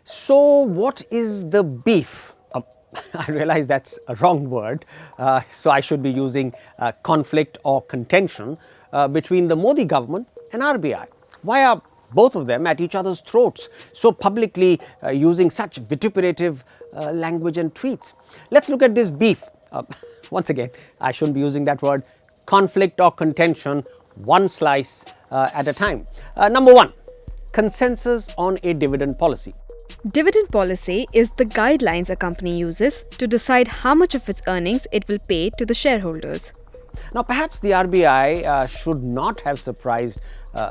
So what is the beef? I realize that's a wrong word, so I should be using conflict or contention between the Modi government and RBI. Why are both of them at each other's throats, so publicly using such vituperative language and tweets? Let's look at this beef. Once again, I shouldn't be using that word, conflict or contention, one slice at a time. Number one, consensus on a dividend policy. Dividend policy is the guidelines a company uses to decide how much of its earnings it will pay to the shareholders. Now, perhaps the RBI should not have surprised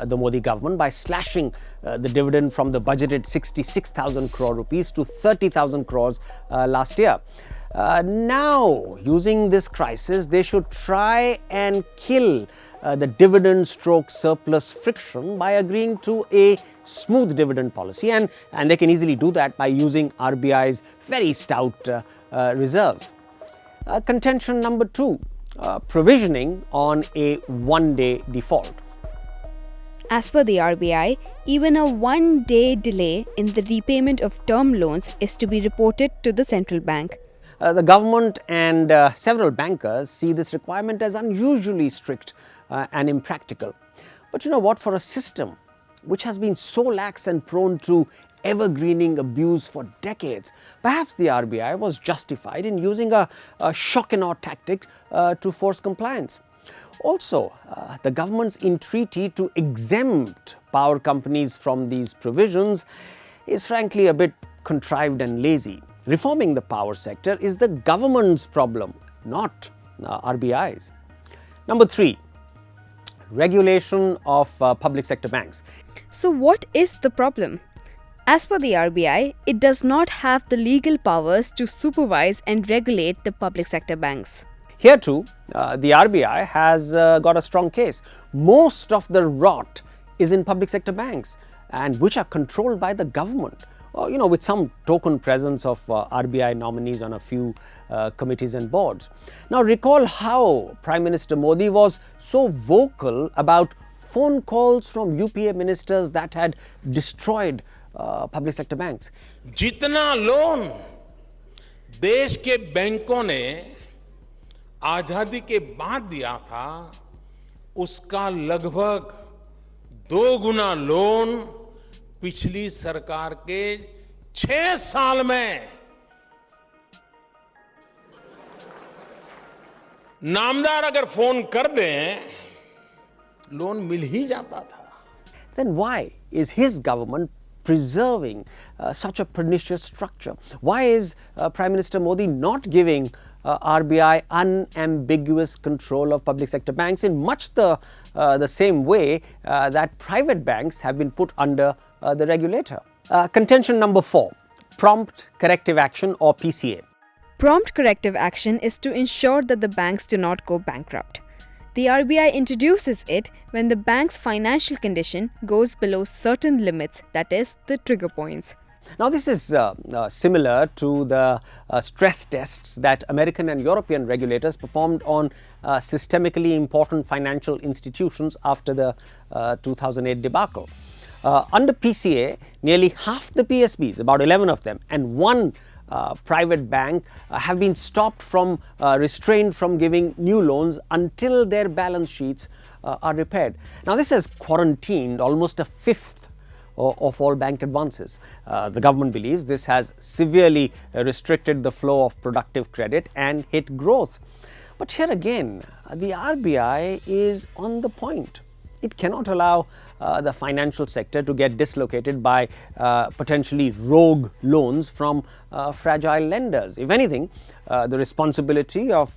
the Modi government by slashing the dividend from the budgeted 66,000 crore rupees to 30,000 crores last year. Now, using this crisis, they should try and kill the dividend stroke surplus friction by agreeing to a smooth dividend policy, and they can easily do that by using RBI's very stout reserves. Contention number two, provisioning on a one-day default. As per the RBI, even a one-day delay in the repayment of term loans is to be reported to the central bank. The government and several bankers see this requirement as unusually strict and impractical. But you know what? For a system which has been so lax and prone to evergreening abuse for decades, perhaps the RBI was justified in using a shock and awe tactic to force compliance. Also, the government's entreaty to exempt power companies from these provisions is frankly a bit contrived and lazy. Reforming the power sector is the government's problem, not RBI's. Number three, regulation of public sector banks. So what is the problem? As per the RBI, it does not have the legal powers to supervise and regulate the public sector banks. Here too, the RBI has got a strong case. Most of the rot is in public sector banks, and which are controlled by the government. With some token presence of RBI nominees on a few committees and boards. Now, recall how Prime Minister Modi was so vocal about phone calls from UPA ministers that had destroyed public sector banks. जितना loan देश के बैंकों ने आजादी के बाद दिया था, उसका लगभग 2 गुना लोन पिछली सरकार के 6 साल में नामदार अगर फोन कर दें, लोन मिल ही जाता था. Then why is his government preserving such a pernicious structure? Why is Prime Minister Modi not giving RBI unambiguous control of public sector banks in much the same way that private banks have been put under the regulator? Contention number 4, prompt corrective action or PCA. Prompt corrective action is to ensure that the banks do not go bankrupt. The RBI introduces it when the bank's financial condition goes below certain limits, that is, the trigger points. Now, this is similar to the stress tests that American and European regulators performed on systemically important financial institutions after the 2008 debacle. Under PCA, nearly half the PSBs, about 11 of them, and one private bank have been restrained from giving new loans until their balance sheets are repaired. Now, this has quarantined almost a fifth of all bank advances. The government believes this has severely restricted the flow of productive credit and hit growth. But here again, the RBI is on the point. It cannot allow the financial sector to get dislocated by potentially rogue loans from fragile lenders. If anything, the responsibility of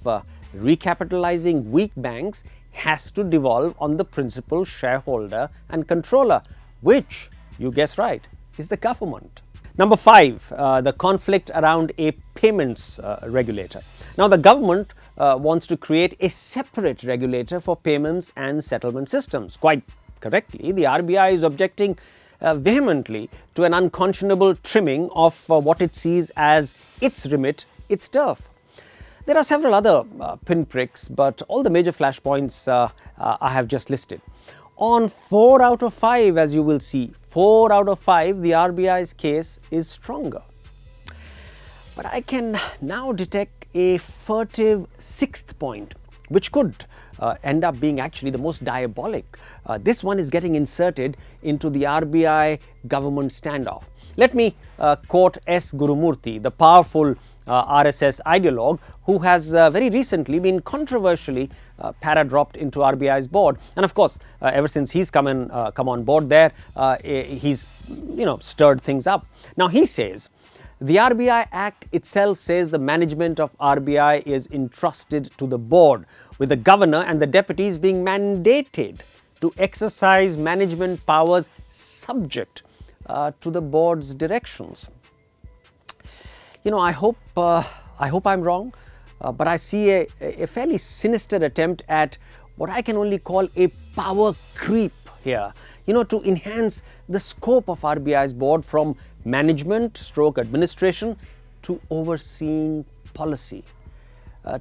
recapitalizing weak banks has to devolve on the principal shareholder and controller, which, you guess right, is the government. Number 5, the conflict around a payments regulator. Now, the government wants to create a separate regulator for payments and settlement systems. Quite correctly, the RBI is objecting vehemently to an unconscionable trimming of what it sees as its remit, its turf. There are several other pinpricks, but all the major flashpoints I have just listed. On 4 out of 5, as you will see, 4 out of 5, the RBI's case is stronger. But I can now detect a furtive 6th point, which could end up being actually the most diabolic. This one is getting inserted into the RBI government standoff. Let me quote S. Gurumurthy, the powerful RSS ideologue who has very recently been controversially para-dropped into RBI's board. And of course, ever since he's come on board there, he's stirred things up. Now he says, the RBI Act itself says the management of RBI is entrusted to the board, with the governor and the deputies being mandated to exercise management powers subject to the board's directions. I hope I'm wrong, but I see a fairly sinister attempt at what I can only call a power creep here, to enhance the scope of RBI's board from management / administration to overseeing policy,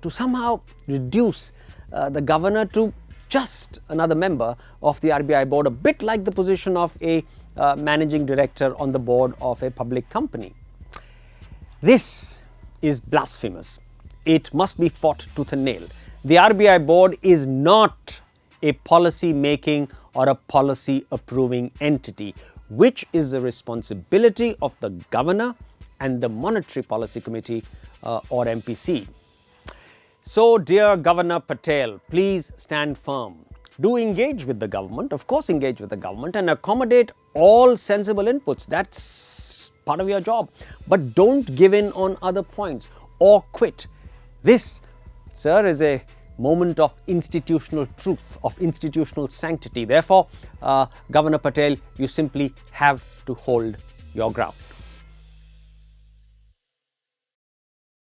to somehow reduce the governor to just another member of the RBI board, a bit like the position of a managing director on the board of a public company. This is blasphemous. It must be fought tooth and nail. The RBI board is not a policy making or a policy approving entity, which is the responsibility of the governor and the Monetary Policy Committee or MPC. So, dear Governor Patel, please stand firm. Do engage with the government, of course engage with the government, and accommodate all sensible inputs. That's part of your job. But don't give in on other points or quit. This, sir, is a moment of institutional truth, of institutional sanctity. Therefore, Governor Patel, you simply have to hold your ground.